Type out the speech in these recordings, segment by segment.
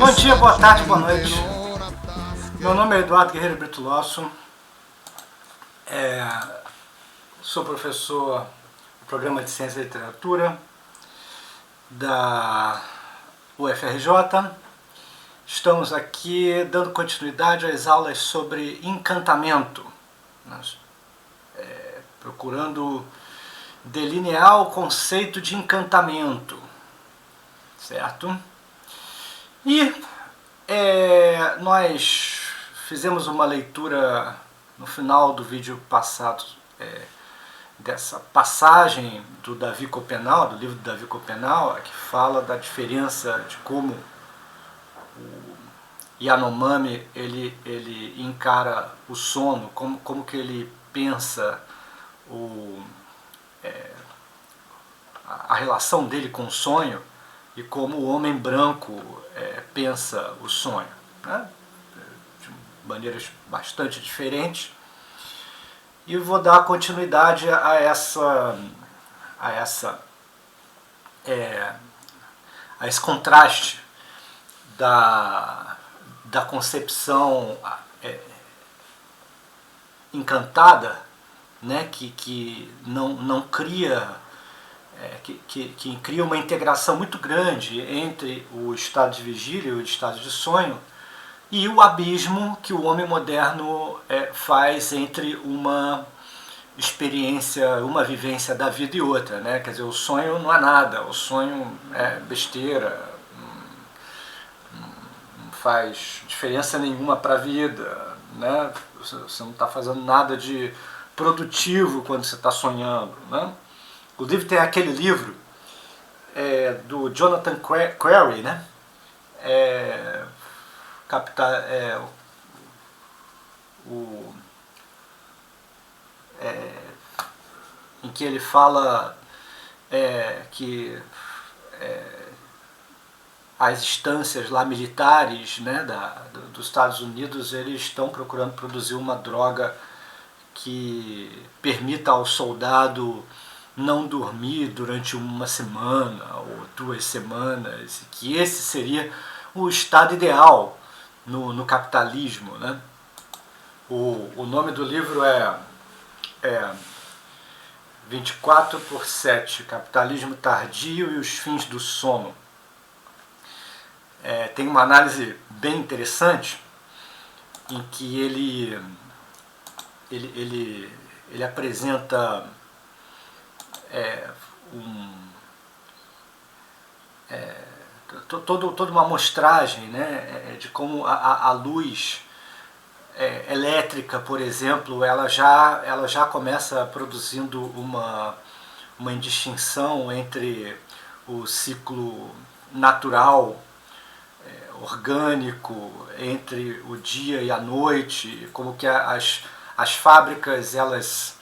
Bom dia, boa tarde, boa noite. Meu nome é Eduardo Guerreiro Brito Losso, sou professor do Programa de Ciência e Literatura da UFRJ. Estamos aqui dando continuidade às aulas sobre encantamento, procurando delinear o conceito de encantamento, certo? E nós fizemos uma leitura no final do vídeo passado dessa passagem do Davi Copenau, do livro do Davi Copenau, que fala da diferença de como o Yanomami ele encara o sono, como que ele pensa a relação dele com o sonho e como o homem branco pensa o sonho, né? De maneiras bastante diferentes. E vou dar continuidade a esse contraste da concepção encantada, né, que não cria, que cria uma integração muito grande entre o estado de vigília e o estado de sonho, e o abismo que o homem moderno faz entre uma experiência, uma vivência da vida e outra, né? Quer dizer, o sonho não é nada, o sonho é besteira, não faz diferença nenhuma para a vida, né? Você não está fazendo nada de produtivo quando você está sonhando, né? Inclusive tem aquele livro do Jonathan Crary, né? Em que ele fala que as instâncias lá militares, né, dos Estados Unidos, eles estão procurando produzir uma droga que permita ao soldado não dormir durante uma semana ou 2 semanas, que esse seria o estado ideal no capitalismo, né? O nome do livro é 24/7, Capitalismo Tardio e os Fins do Sono. Tem uma análise bem interessante em que ele apresenta toda uma amostragem, né, de como a luz elétrica, por exemplo, ela já começa produzindo uma indistinção entre o ciclo natural, orgânico, entre o dia e a noite, como que as fábricas elas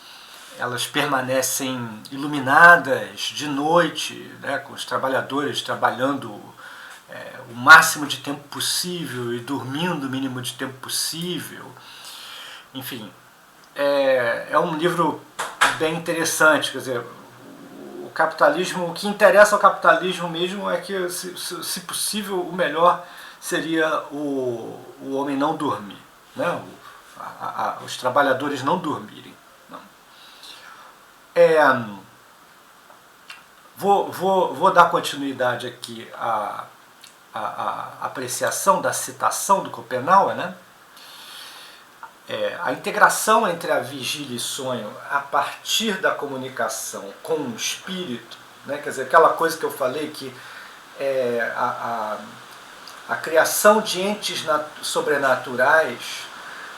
permanecem iluminadas de noite, né, com os trabalhadores trabalhando o máximo de tempo possível e dormindo o mínimo de tempo possível. Enfim, é um livro bem interessante. Quer dizer, o capitalismo, o que interessa ao capitalismo mesmo é que, se possível, o melhor seria o homem não dormir, né? Os trabalhadores não dormirem. Vou dar continuidade aqui à apreciação da citação do Copenau, né? A integração entre a vigília e sonho a partir da comunicação com o espírito, né? Quer dizer, aquela coisa que eu falei que a criação de entes sobrenaturais,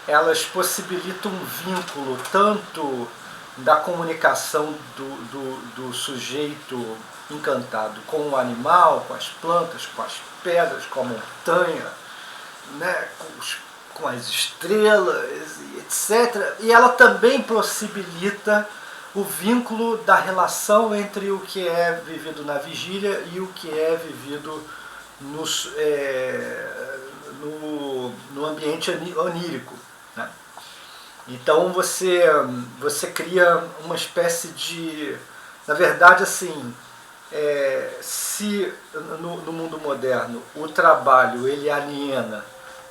elas possibilitam um vínculo tanto da comunicação do sujeito encantado com o animal, com as plantas, com as pedras, com a montanha, né, com as estrelas, etc. E ela também possibilita o vínculo da relação entre o que é vivido na vigília e o que é vivido no ambiente onírico, né? Então você cria uma espécie de, na verdade, assim, se no mundo moderno o trabalho ele aliena,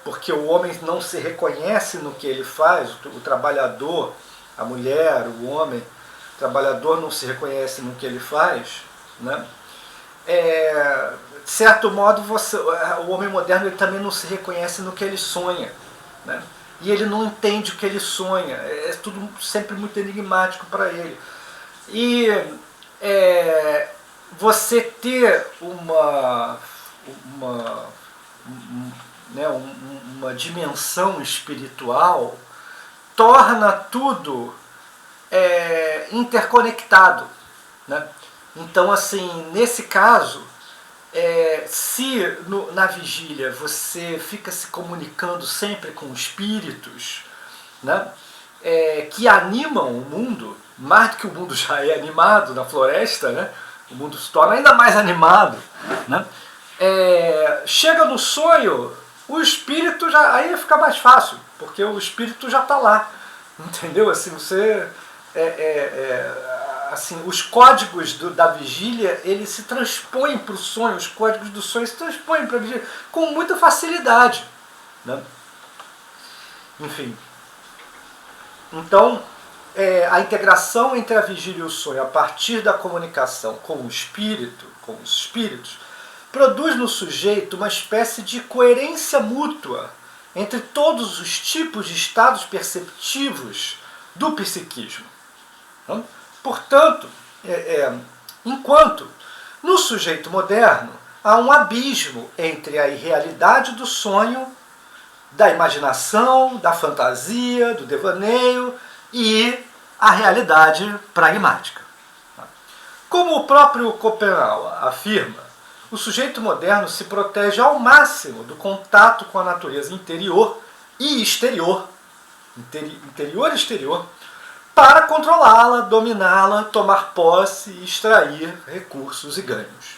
porque o homem não se reconhece no que ele faz, o trabalhador, a mulher, o homem, o trabalhador não se reconhece no que ele faz, né? De certo modo, o homem moderno ele também não se reconhece no que ele sonha, né? E ele não entende o que ele sonha, é tudo sempre muito enigmático para ele. E você ter uma dimensão espiritual torna tudo interconectado, né? Então, assim, nesse caso, se na vigília você fica se comunicando sempre com espíritos, né, que animam o mundo, mais do que o mundo já é animado na floresta, né, o mundo se torna ainda mais animado, né, chega no sonho, o espírito já, aí fica mais fácil, porque o espírito já está lá, entendeu? Assim, você assim, os códigos da vigília, eles se transpõem para o sonho, os códigos do sonho se transpõem para a vigília com muita facilidade, né? Enfim. Então, a integração entre a vigília e o sonho, a partir da comunicação com o espírito, com os espíritos, produz no sujeito uma espécie de coerência mútua entre todos os tipos de estados perceptivos do psiquismo. Então, portanto, enquanto no sujeito moderno há um abismo entre a irrealidade do sonho, da imaginação, da fantasia, do devaneio e a realidade pragmática. Como o próprio Schopenhauer afirma, o sujeito moderno se protege ao máximo do contato com a natureza interior e exterior, interior e exterior, para controlá-la, dominá-la, tomar posse e extrair recursos e ganhos.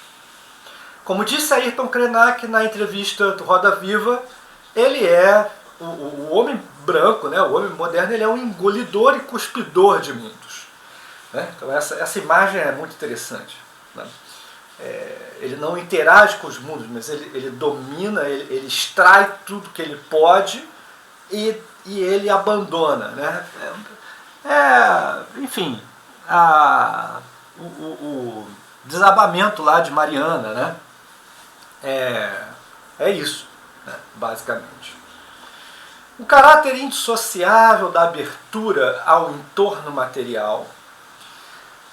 Como disse Ayrton Krenak na entrevista do Roda Viva, ele é o homem branco, né? O homem moderno, ele é um engolidor e cuspidor de mundos, né? Então essa imagem é muito interessante, né? Ele não interage com os mundos, mas ele domina, ele extrai tudo que ele pode e ele abandona, né? Enfim, o desabamento lá de Mariana, né? É isso, né? Basicamente. O caráter indissociável da abertura ao entorno material,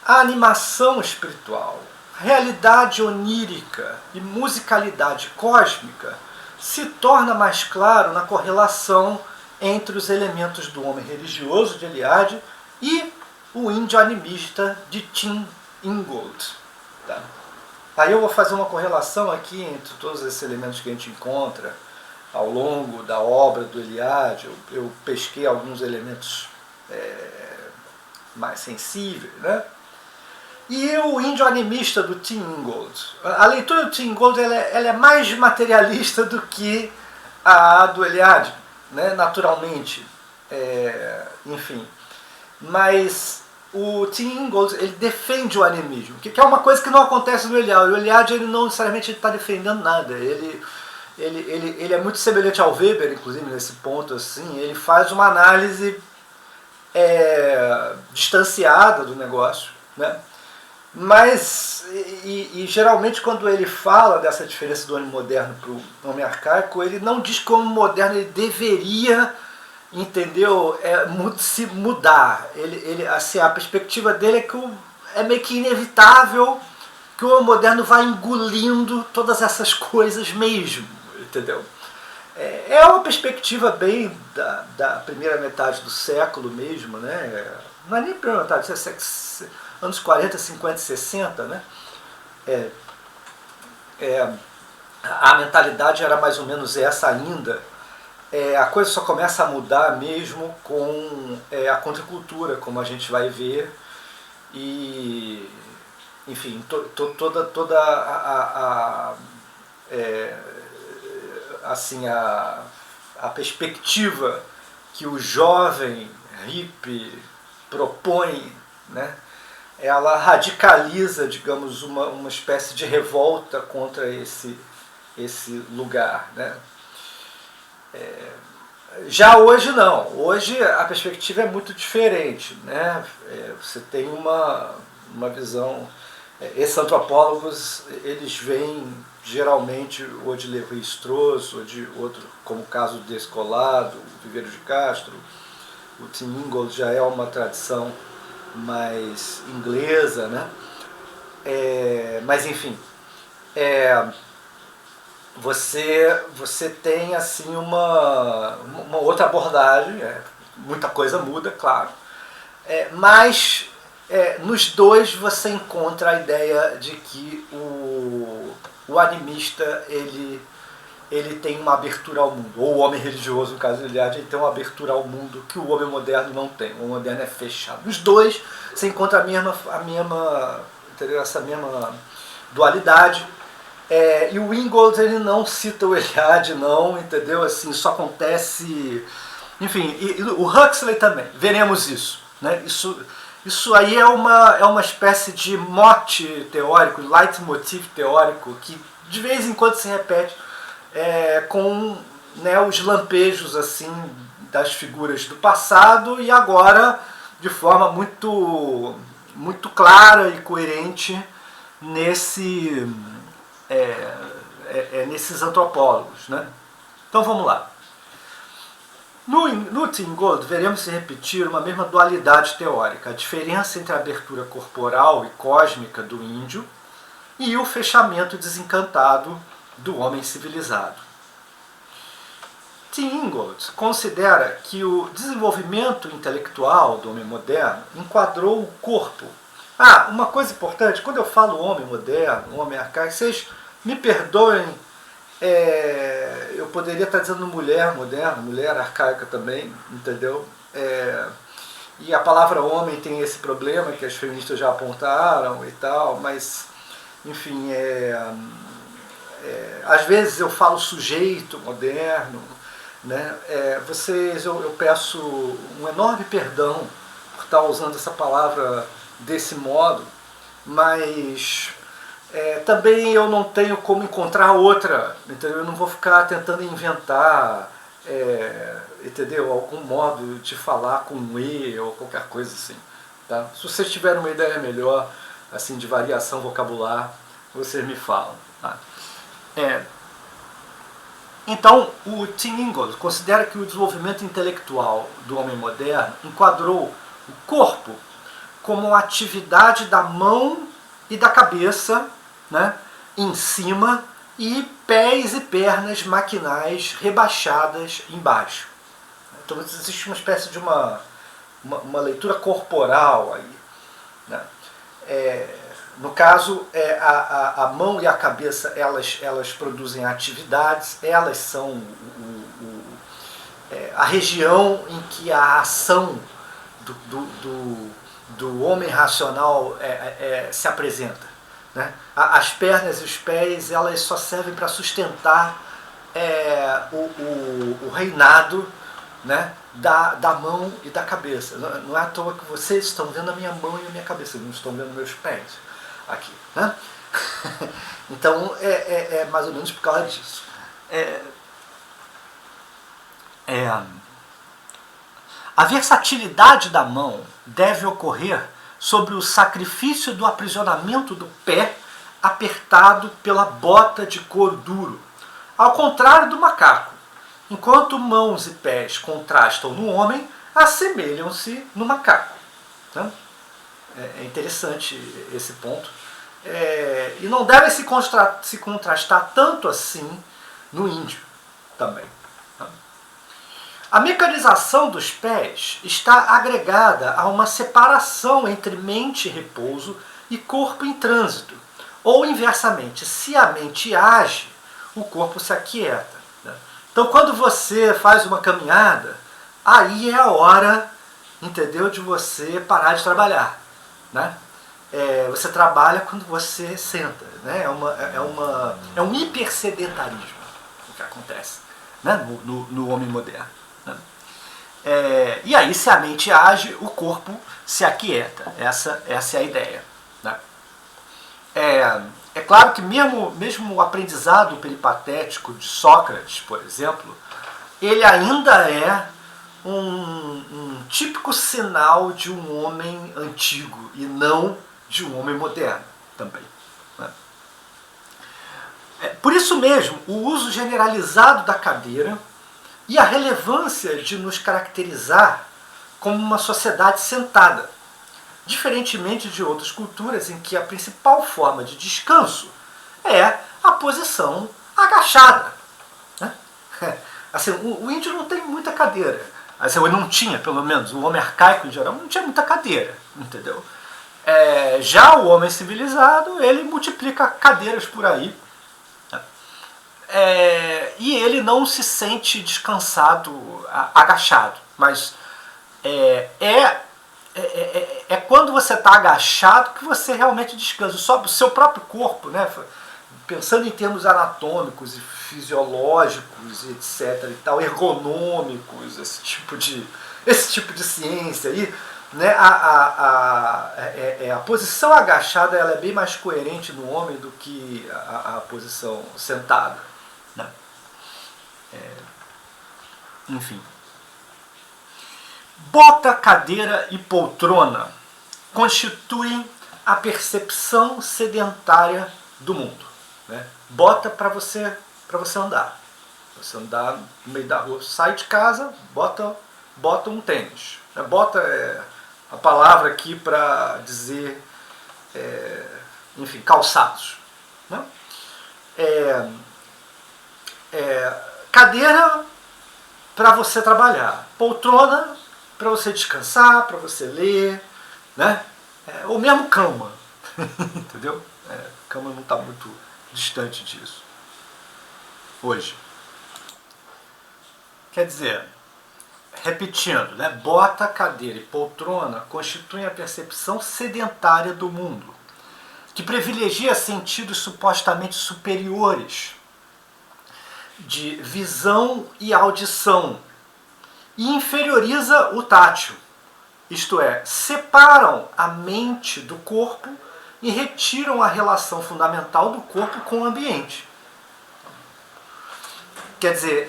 a animação espiritual, realidade onírica e musicalidade cósmica se torna mais claro na correlação entre os elementos do homem religioso de Eliade e o índio animista de Tim Ingold. Tá? Aí eu vou fazer uma correlação aqui entre todos esses elementos que a gente encontra ao longo da obra do Eliade. Eu pesquei alguns elementos mais sensíveis, né? E o índio animista do Tim Ingold. A leitura do Tim Ingold ela é mais materialista do que a do Eliade, né? Naturalmente. Enfim. Mas o Tim Ingold ele defende o animismo, que é uma coisa que não acontece no Eliade. O Eliade ele não necessariamente está defendendo nada. Ele é muito semelhante ao Weber, inclusive, nesse ponto. Assim, ele faz uma análise distanciada do negócio, né? Mas, geralmente, quando ele fala dessa diferença do homem moderno para o homem arcaico, ele não diz que o homem moderno ele deveria, entendeu, se mudar. Assim, a perspectiva dele é que é meio que inevitável que o homem moderno vá engolindo todas essas coisas mesmo, entendeu? É uma perspectiva bem da primeira metade do século mesmo, né? Não é nem primeira metade, anos 40, 50, 60, né? A mentalidade era mais ou menos essa ainda. A coisa só começa a mudar mesmo com a contracultura, como a gente vai ver, e enfim, toda assim, a perspectiva que o jovem hippie propõe, né? ela radicaliza, digamos, uma espécie de revolta contra esse lugar, né? Já hoje não, hoje a perspectiva é muito diferente, né? Você tem uma visão, esses antropólogos, eles veem geralmente ou de Lévi-Strauss, ou de outro, como o caso do Descolado, o Viveiro de Castro, o Tim Ingold já é uma tradição mais inglesa, né? Mas enfim, você tem assim uma outra abordagem, muita coisa muda, claro, mas nos dois você encontra a ideia de que o animista ele tem uma abertura ao mundo, ou o homem religioso, no caso de Eliade, ele tem uma abertura ao mundo que o homem moderno não tem. O homem moderno é fechado. Nos dois você encontra essa mesma dualidade. E o Ingold, ele não cita o Eliade, não, entendeu? Assim, isso acontece... Enfim, e o Huxley também, veremos isso, né? Isso aí é uma espécie de mote teórico, leitmotiv teórico, que de vez em quando se repete com, né, os lampejos assim, das figuras do passado e agora de forma muito, muito clara e coerente nesses antropólogos, né? Então vamos lá. No Tim Ingold, veremos se repetir uma mesma dualidade teórica, a diferença entre a abertura corporal e cósmica do índio e o fechamento desencantado do homem civilizado. Tim Ingold considera que o desenvolvimento intelectual do homem moderno enquadrou o corpo. Uma coisa importante, quando eu falo homem moderno, homem arcaico, vocês me perdoem, eu poderia estar dizendo mulher moderna, mulher arcaica também, entendeu? E a palavra homem tem esse problema que as feministas já apontaram e tal, mas, enfim, às vezes eu falo sujeito moderno, né? Eu peço um enorme perdão por estar usando essa palavra desse modo, mas também eu não tenho como encontrar outra, entendeu? Eu não vou ficar tentando inventar, entendeu? Algum modo de falar com um E ou qualquer coisa assim, tá? Se vocês tiverem uma ideia melhor, assim, de variação vocabular, vocês me falam, tá? Então, o Tim Ingold considera que o desenvolvimento intelectual do homem moderno enquadrou o corpo como atividade da mão e da cabeça, né, em cima, e pés e pernas maquinais rebaixadas embaixo. Então existe uma espécie de uma leitura corporal aí, né? No caso, a mão e a cabeça elas produzem atividades, elas são a região em que a ação do homem racional se apresenta, né? As pernas e os pés elas só servem para sustentar o reinado, né, da mão e da cabeça. Não é à toa que vocês estão vendo a minha mão e a minha cabeça, não estão vendo meus pés aqui, né? Então é mais ou menos por causa disso. A versatilidade da mão deve ocorrer sobre o sacrifício do aprisionamento do pé apertado pela bota de couro duro, ao contrário do macaco. Enquanto mãos e pés contrastam no homem, assemelham-se no macaco. Né? É interessante esse ponto. E não deve se contrastar tanto assim no índio também. A mecanização dos pés está agregada a uma separação entre mente e repouso e corpo em trânsito. Ou, inversamente, se a mente age, o corpo se aquieta. Né? Então, quando você faz uma caminhada, aí é a hora, entendeu, de você parar de trabalhar. Né? Você trabalha quando você senta. Né? É um hipersedentarismo o que acontece, né? no homem moderno. E aí, se a mente age, o corpo se aquieta. Essa é a ideia. Né? É claro que mesmo o aprendizado peripatético de Sócrates, por exemplo, ele ainda é um típico sinal de um homem antigo e não de um homem moderno também. Né? Por isso mesmo, o uso generalizado da cadeira e a relevância de nos caracterizar como uma sociedade sentada, diferentemente de outras culturas em que a principal forma de descanso é a posição agachada. Né? Assim, o índio não tem muita cadeira. Assim, ele não tinha, pelo menos, o homem arcaico em geral não tinha muita cadeira, entendeu? Já o homem civilizado, ele multiplica cadeiras por aí. E ele não se sente descansado, agachado. Mas quando você está agachado que você realmente descansa. Só o seu próprio corpo, né? Pensando em termos anatômicos e fisiológicos, etc. e tal, ergonômicos, esse tipo de ciência aí, né? A posição agachada ela é bem mais coerente no homem do que a posição sentada. Né? Enfim. Bota, cadeira e poltrona constituem a percepção sedentária do mundo. Né? Bota para você andar. Você andar no meio da rua, sai de casa, bota um tênis. Bota é a palavra aqui para dizer, enfim, calçados. Né? Cadeira para você trabalhar, poltrona para você descansar, para você ler, né? Ou mesmo cama, entendeu? Cama não está muito distante disso hoje. Quer dizer, repetindo, né? Bota, cadeira e poltrona constituem a percepção sedentária do mundo, que privilegia sentidos supostamente superiores de visão e audição e inferioriza o tátil, isto é, separam a mente do corpo e retiram a relação fundamental do corpo com o ambiente. Quer dizer,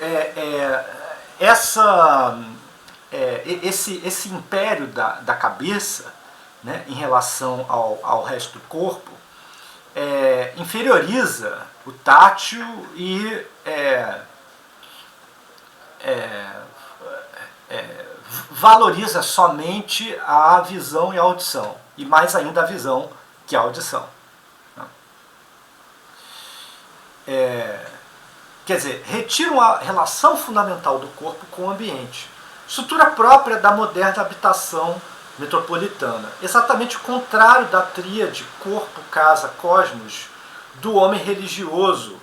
esse império da cabeça, né, em relação ao resto do corpo, inferioriza o tátil e valoriza somente a visão e a audição, e mais ainda a visão que a audição. Quer dizer, retiram a relação fundamental do corpo com o ambiente, estrutura própria da moderna habitação metropolitana, exatamente o contrário da tríade corpo, casa, cosmos do homem religioso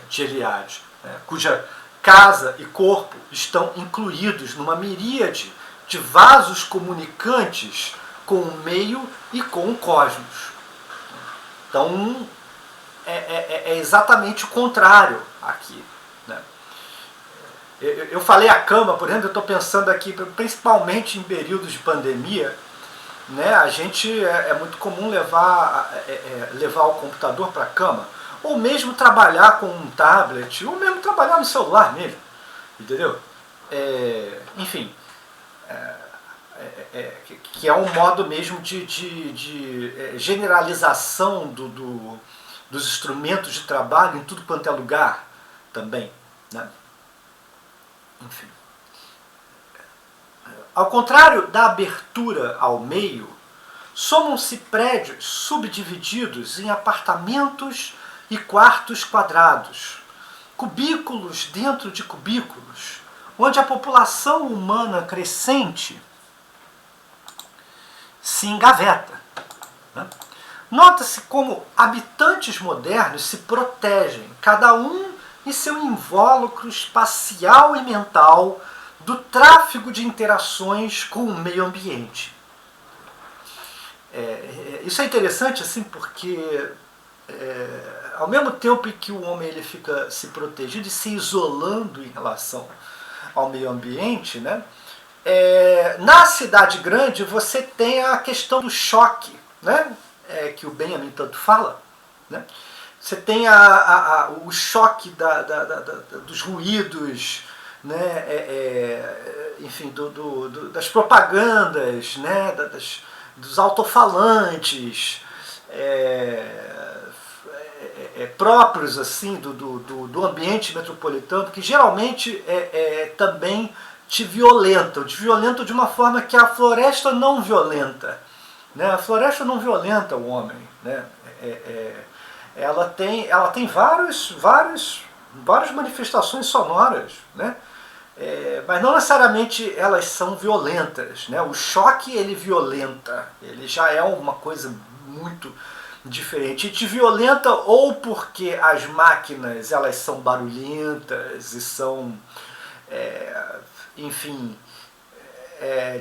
de Eliade, né, cuja casa e corpo estão incluídos numa miríade de vasos comunicantes com o meio e com o cosmos. Então, é exatamente o contrário aqui. Né? Eu falei a cama, por exemplo, eu estou pensando aqui, principalmente em períodos de pandemia, né, a gente é muito comum levar o computador para a cama, ou mesmo trabalhar com um tablet, ou mesmo trabalhar no celular mesmo, entendeu? Enfim, que é um modo mesmo de generalização dos instrumentos de trabalho em tudo quanto é lugar também, né? Enfim. Ao contrário da abertura ao meio, somam-se prédios subdivididos em apartamentos e quartos quadrados, cubículos dentro de cubículos, onde a população humana crescente se engaveta. Né? Nota-se como habitantes modernos se protegem, cada um em seu invólucro espacial e mental, do tráfego de interações com o meio ambiente. Isso é interessante assim, porque ao mesmo tempo em que o homem ele fica se protegendo e se isolando em relação ao meio ambiente, né, Na cidade grande você tem a questão do choque, né? Que o Benjamin tanto fala, né? Você tem o choque dos ruídos, né? Enfim, das propagandas, né? Dos altofalantes próprios assim, do ambiente metropolitano, que geralmente também te violentam de uma forma que a floresta não violenta. Né? A floresta não violenta o homem. Né? Ela tem várias manifestações sonoras, né? Mas não necessariamente elas são violentas. Né? O choque ele violenta, ele já é uma coisa muito diferente. E te violenta ou porque as máquinas elas são barulhentas e são, enfim,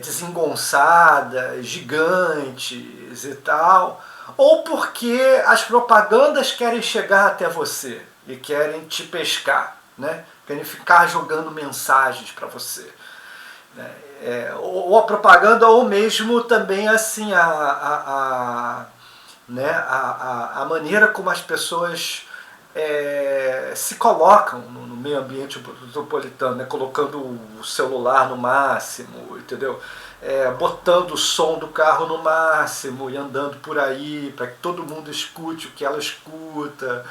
desengonçadas, gigantes e tal, ou porque as propagandas querem chegar até você e querem te pescar, né? Querem ficar jogando mensagens para você. Né? Ou a propaganda, ou mesmo também assim a maneira como as pessoas se colocam no meio ambiente metropolitano, né? Colocando o celular no máximo, entendeu? Botando o som do carro no máximo e andando por aí para que todo mundo escute o que ela escuta,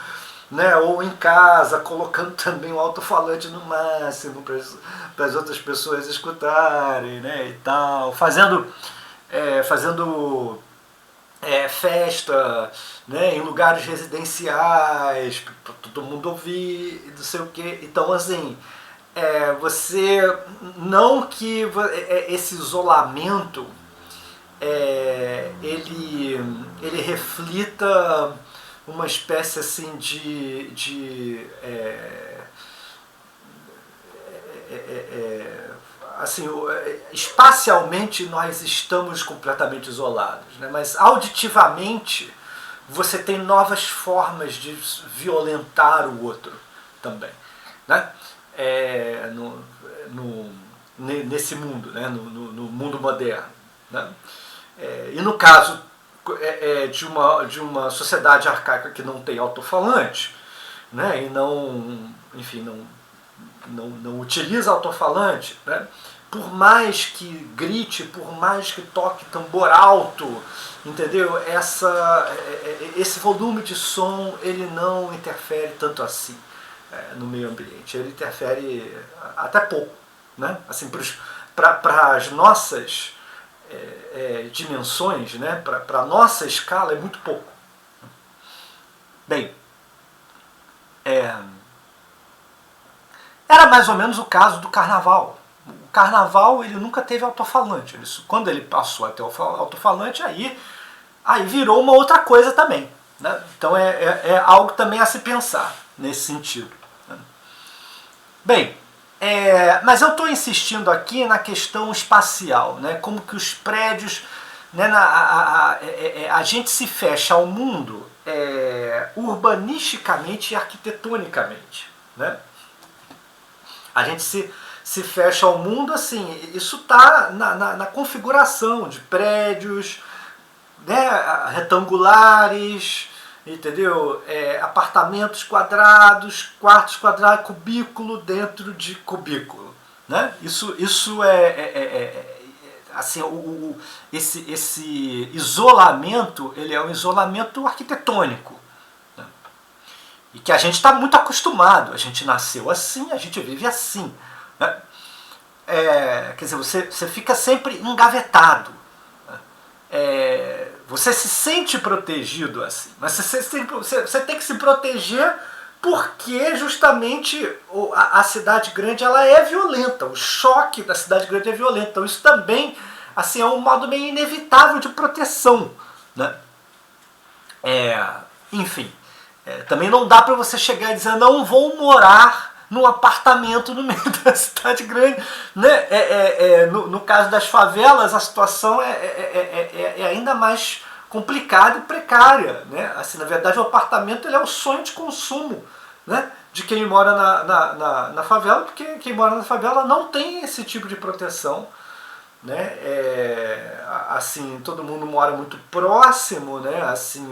né? Ou em casa, colocando também o alto-falante no máximo para as outras pessoas escutarem, né? E tal, fazendo festa, né, em lugares residenciais, para todo mundo ouvir, não sei o quê. Então, assim, você não que esse isolamento ele reflita uma espécie assim assim, espacialmente nós estamos completamente isolados, né? Mas auditivamente você tem novas formas de violentar o outro também, né? Nesse mundo, né? No mundo moderno, né? E no caso de uma sociedade arcaica que não tem alto-falante, né? E não utiliza alto-falante, né? Por mais que grite, por mais que toque tambor alto, entendeu? Esse volume de som ele não interfere tanto assim no meio ambiente. Ele interfere até pouco, né? Assim, para as nossas dimensões, né? Para a nossa escala é muito pouco. Bem, era mais ou menos o caso do carnaval. O carnaval ele nunca teve alto-falante. Quando ele passou a ter alto-falante, aí virou uma outra coisa também. Né? Então é algo também a se pensar nesse sentido. Né? Bem, mas eu estou insistindo aqui na questão espacial, né? Como que os prédios, né, a gente se fecha ao mundo urbanisticamente e arquitetonicamente. Né? A gente se fecha ao mundo assim, isso está na configuração de prédios, né, retangulares, entendeu? Apartamentos quadrados, quartos quadrados, cubículo dentro de cubículo. Né? Isso assim, esse isolamento, ele é um isolamento arquitetônico. E que a gente está muito acostumado, a gente nasceu assim, a gente vive assim. Né? Quer dizer, você fica sempre engavetado. Né? Você se sente protegido assim, mas você tem que se proteger porque justamente a cidade grande ela é violenta, o choque da cidade grande é violento. Então isso também assim, é um modo meio inevitável de proteção. Né? Enfim. Também não dá para você chegar e dizer não vou morar num apartamento no meio da cidade grande. Né? No caso das favelas, a situação é ainda mais complicada e precária. Né? Assim, na verdade, o apartamento ele é o sonho de consumo, né, de quem mora na favela, porque quem mora na favela não tem esse tipo de proteção. né? Assim, todo mundo mora muito próximo, né? Assim,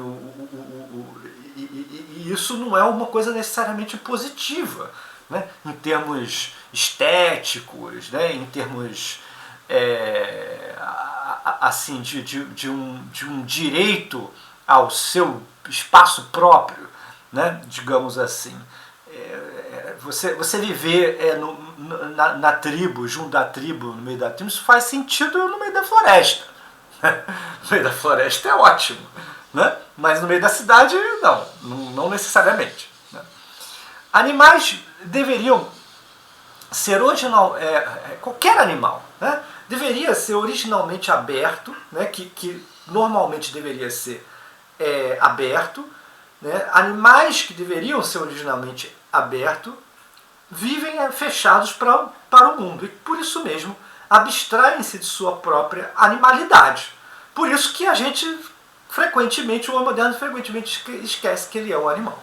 e isso não é uma coisa necessariamente positiva, né? Em termos estéticos, né? Em termos assim, de um direito ao seu espaço próprio, né? Digamos assim. Você viver na tribo, junto da tribo, no meio da tribo, isso faz sentido no meio da floresta. No meio da floresta é ótimo, né? Mas no meio da cidade, não necessariamente. Né? Animais deveriam ser qualquer animal, né? Deveria ser originalmente aberto, né? Que normalmente deveria ser aberto. Né? Animais que deveriam ser originalmente abertos vivem fechados para o mundo e por isso mesmo abstraem-se de sua própria animalidade. Por isso que a gente frequentemente, o homem moderno frequentemente esquece que ele é um animal.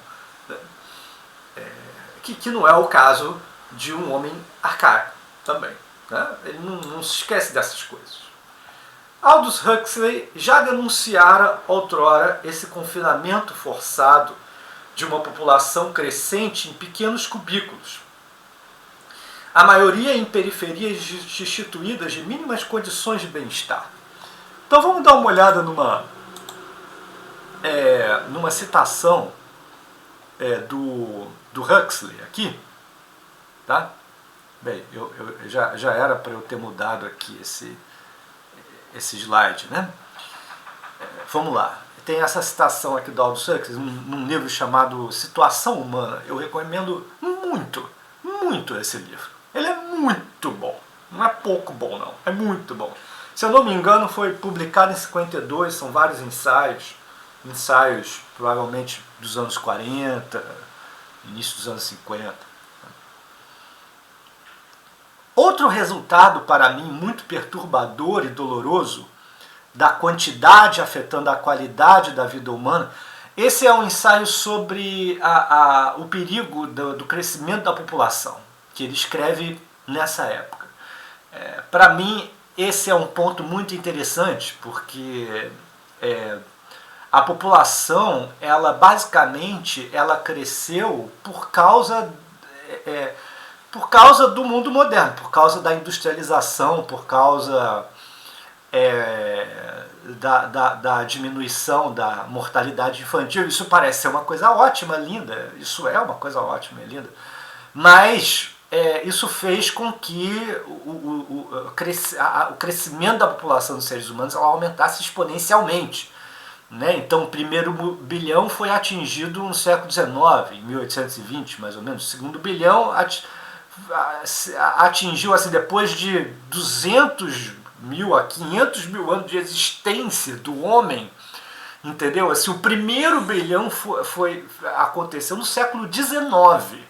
Que não é o caso de um homem arcaico também. Né? Ele não se esquece dessas coisas. Aldous Huxley já denunciara outrora esse confinamento forçado de uma população crescente em pequenos cubículos, a maioria em periferias destituídas de mínimas condições de bem-estar. Então vamos dar uma olhada numa citação do Huxley aqui. Tá? Bem, eu já era para eu ter mudado aqui esse slide, né? Vamos lá. Tem essa citação aqui do Aldous Huxley num livro chamado Situação Humana. Eu recomendo muito esse livro. Ele é muito bom. Não é pouco bom, não. É muito bom. Se eu não me engano, foi publicado em 52, são vários ensaios provavelmente dos anos 40, início dos anos 50. Outro resultado para mim muito perturbador e doloroso da quantidade afetando a qualidade da vida humana, esse é um ensaio sobre o perigo do crescimento da população, que ele escreve nessa época. Para mim, esse é um ponto muito interessante, porque a população, ela basicamente, ela cresceu por causa do mundo moderno, por causa da industrialização, por causa da diminuição da mortalidade infantil. Isso parece ser uma coisa ótima, linda, isso é uma coisa ótima e linda, mas isso fez com que o crescimento da população dos seres humanos ela aumentasse exponencialmente. Né? Então o primeiro bilhão foi atingido no século XIX, em 1820 mais ou menos. O segundo bilhão atingiu, assim, depois de 200 mil a 500 mil anos de existência do homem, entendeu? Assim, o primeiro bilhão aconteceu no século XIX,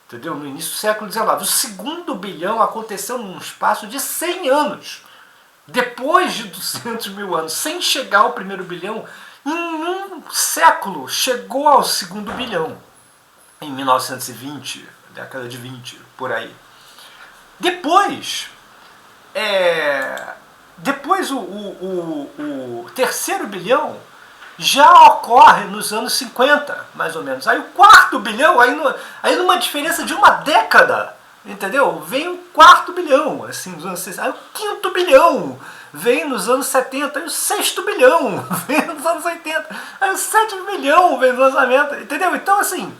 entendeu? No início do século XIX. O segundo bilhão aconteceu num espaço de 100 anos. Depois de 200 mil anos, sem chegar ao primeiro bilhão, em um século chegou ao segundo bilhão, em 1920, década de 20, por aí. Depois o terceiro bilhão já ocorre nos anos 50, mais ou menos. Aí o quarto bilhão, aí numa diferença de uma década, entendeu? Vem o quarto bilhão, assim, nos anos 60. Aí o quinto bilhão vem nos anos 70, aí o sexto bilhão vem nos anos 80, aí o sétimo bilhão vem no lançamento, entendeu? Então, assim,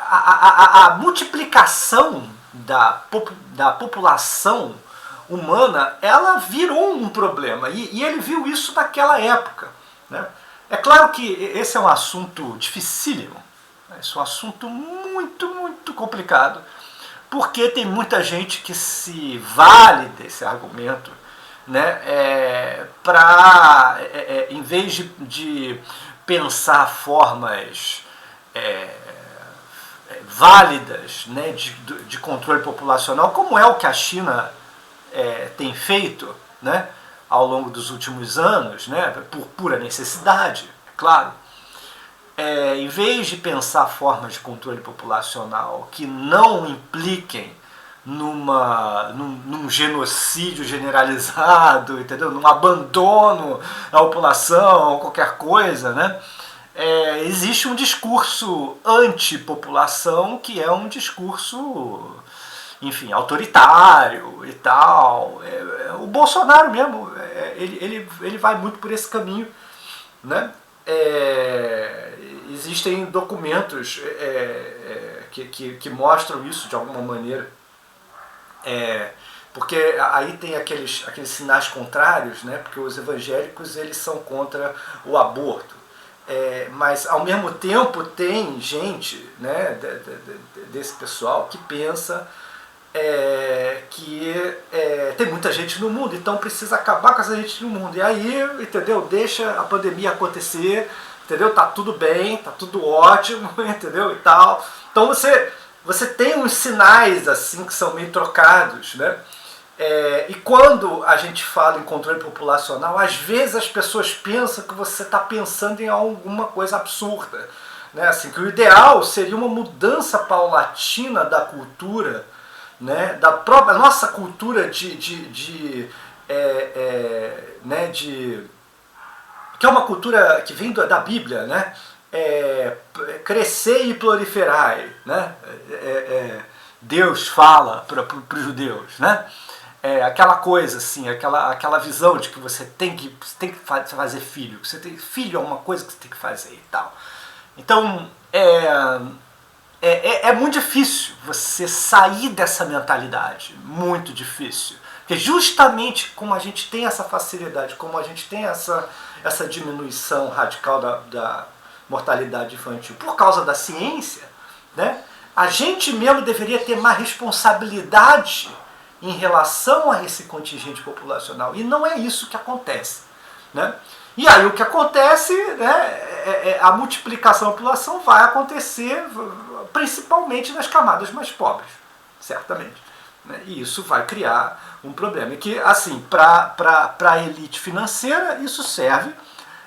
a multiplicação da população humana, ela virou um problema, e ele viu isso naquela época. Né? É claro que esse é um assunto dificílimo, esse é um assunto muito complicado, porque tem muita gente que se vale desse argumento, né, em vez de pensar formas válidas, né, de controle populacional, como é o que a China tem feito, né, ao longo dos últimos anos, né, por pura necessidade, claro. Em vez de pensar formas de controle populacional que não impliquem num genocídio generalizado, entendeu? Num abandono da população, qualquer coisa, né? Existe um discurso antipopulação que é um discurso, enfim, autoritário e tal. O Bolsonaro mesmo, ele vai muito por esse caminho, né? Existem documentos que mostram isso de alguma maneira. Porque aí tem aqueles sinais contrários, né? Porque os evangélicos eles são contra o aborto. Mas ao mesmo tempo tem gente, né, desse pessoal que pensa que tem muita gente no mundo, então precisa acabar com essa gente no mundo. E aí, entendeu? Deixa a pandemia acontecer, entendeu? Tá tudo bem, tá tudo ótimo, entendeu? E tal. Então você tem uns sinais assim que são meio trocados, né? E quando a gente fala em controle populacional, às vezes as pessoas pensam que você está pensando em alguma coisa absurda, né? Assim, que o ideal seria uma mudança paulatina da cultura, né? Da própria nossa cultura né? Que é uma cultura que vem da Bíblia, né? Crescer e proliferai, né? Deus fala para os judeus, né? Aquela coisa assim, aquela visão de que você tem que fazer filho, que filho é uma coisa que você tem que fazer e tal. Então é muito difícil você sair dessa mentalidade, muito difícil, porque justamente como a gente tem essa facilidade, como a gente tem essa diminuição radical da mortalidade infantil por causa da ciência, né? A gente mesmo deveria ter mais responsabilidade em relação a esse contingente populacional. E não é isso que acontece, né? E aí o que acontece, né, a multiplicação da população vai acontecer principalmente nas camadas mais pobres, certamente. Né? E isso vai criar um problema. E que, assim, para a elite financeira, isso serve,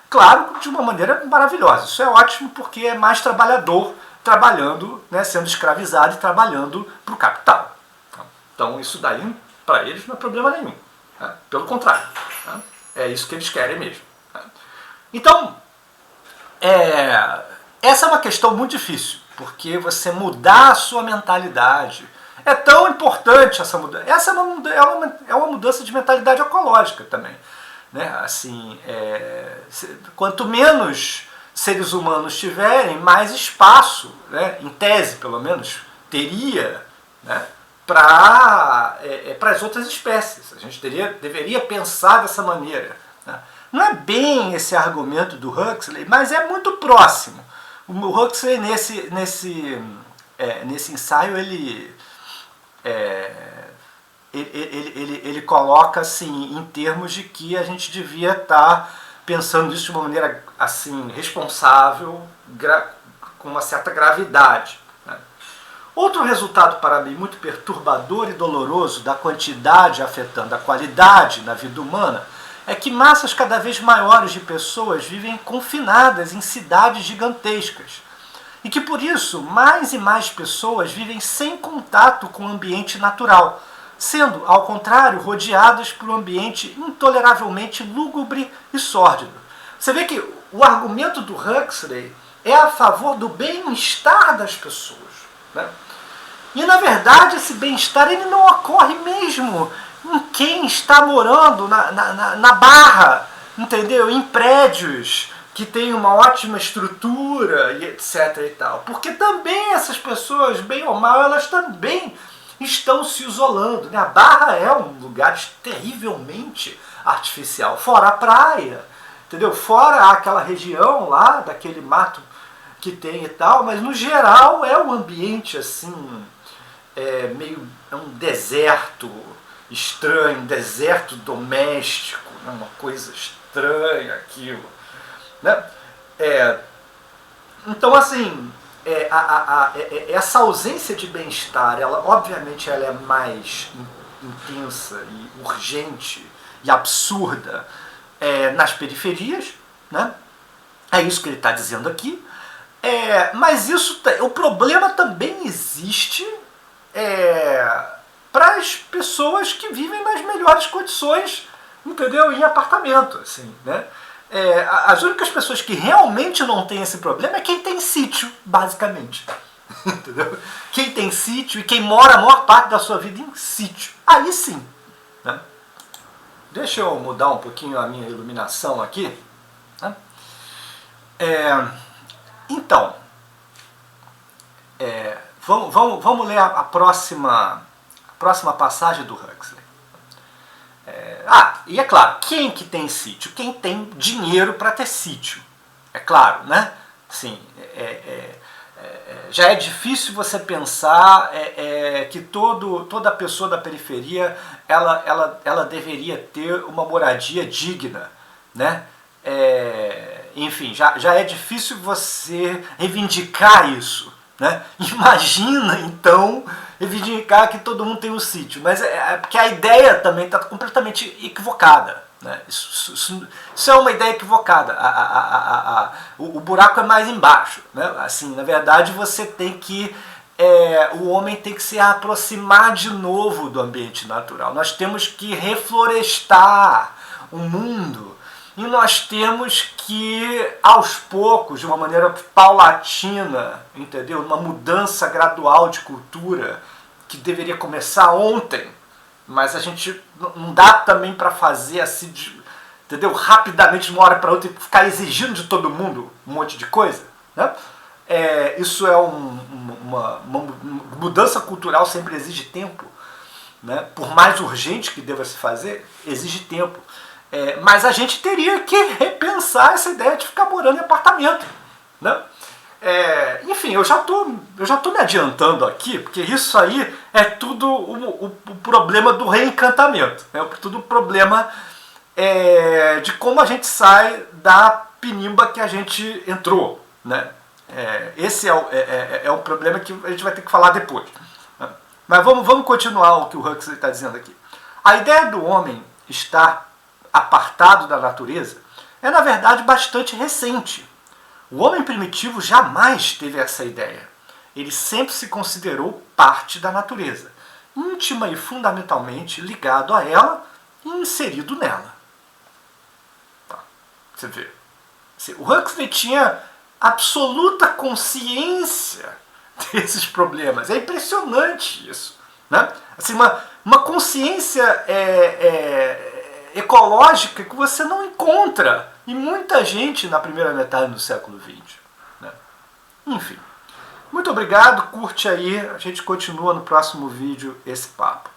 claro, de uma maneira maravilhosa. Isso é ótimo porque é mais trabalhador trabalhando, né, sendo escravizado e trabalhando para o capital. Então isso daí, para eles, não é problema nenhum. Né? Pelo contrário, né? É isso que eles querem mesmo. Né? Então, essa é uma questão muito difícil, porque você mudar a sua mentalidade é tão importante essa mudança. Essa é uma mudança de mentalidade ecológica também. Né? Assim, quanto menos seres humanos tiverem, mais espaço, né, em tese pelo menos, teria, né, para as outras espécies. A gente deveria pensar dessa maneira. Né? Não é bem esse argumento do Huxley, mas é muito próximo. O Huxley, nesse ensaio, ele coloca assim, em termos de que a gente devia estar pensando isso de uma maneira assim, responsável, com uma certa gravidade. Né? Outro resultado para mim muito perturbador e doloroso da quantidade afetando a qualidade na vida humana é que massas cada vez maiores de pessoas vivem confinadas em cidades gigantescas e que por isso mais e mais pessoas vivem sem contato com o ambiente natural, sendo, ao contrário, rodeadas por um ambiente intoleravelmente lúgubre e sórdido. Você vê que o argumento do Huxley é a favor do bem-estar das pessoas. Né? E, na verdade, esse bem-estar ele não ocorre mesmo em quem está morando na Barra, entendeu? Em prédios que têm uma ótima estrutura e etc. e tal. Porque também essas pessoas, bem ou mal, elas também estão se isolando. Né? A Barra é um lugar terrivelmente artificial, fora a praia, entendeu? Fora aquela região lá, daquele mato que tem e tal, mas no geral é um ambiente assim, é um deserto estranho, um deserto doméstico, né? Uma coisa estranha aquilo. Né? Então assim, essa ausência de bem-estar, obviamente ela é mais intensa e urgente e absurda nas periferias, né? É isso que ele está dizendo aqui. Mas o problema também existe para as pessoas que vivem nas melhores condições, entendeu? Em apartamento, assim, né? As únicas pessoas que realmente não têm esse problema é quem tem sítio, basicamente. Entendeu? Quem tem sítio e quem mora a maior parte da sua vida em sítio. Aí sim. Né? Deixa eu mudar um pouquinho a minha iluminação aqui. Né? Então, vamos ler a próxima passagem do Huxley. E é claro, quem que tem sítio? Quem tem dinheiro para ter sítio. É claro, né? Sim, já é difícil você pensar que toda pessoa da periferia ela deveria ter uma moradia digna, né? Enfim, já é difícil você reivindicar isso, né? Imagina então reivindicar que todo mundo tem um sítio, mas porque a ideia também está completamente equivocada, né? Isso é uma ideia equivocada. O buraco é mais embaixo, né? Assim, na verdade você tem que o homem tem que se aproximar de novo do ambiente natural. Nós temos que reflorestar o mundo. E nós temos que, aos poucos, de uma maneira paulatina, entendeu? Uma mudança gradual de cultura, que deveria começar ontem, mas a gente não dá também para fazer assim, entendeu? Rapidamente, de uma hora para outra, e ficar exigindo de todo mundo um monte de coisa. Né? Isso é uma mudança cultural, sempre exige tempo. Né? Por mais urgente que deva se fazer, exige tempo. Mas a gente teria que repensar essa ideia de ficar morando em apartamento. Né? Enfim, eu já tô me adiantando aqui, porque isso aí é tudo o problema do reencantamento. É tudo o problema de como a gente sai da pinimba que a gente entrou. Né? Esse é um problema que a gente vai ter que falar depois. Né? Mas vamos continuar o que o Huxley está dizendo aqui. A ideia do homem estar apartado da natureza é, na verdade, bastante recente. O homem primitivo jamais teve essa ideia. Ele sempre se considerou parte da natureza, íntima e fundamentalmente ligado a ela e inserido nela. Tá. Você vê. O Huxley tinha absoluta consciência desses problemas. É impressionante isso. Né? Assim, uma consciência ecológica que você não encontra em muita gente na primeira metade do século XX. Né? Enfim, muito obrigado, curte aí, a gente continua no próximo vídeo esse papo.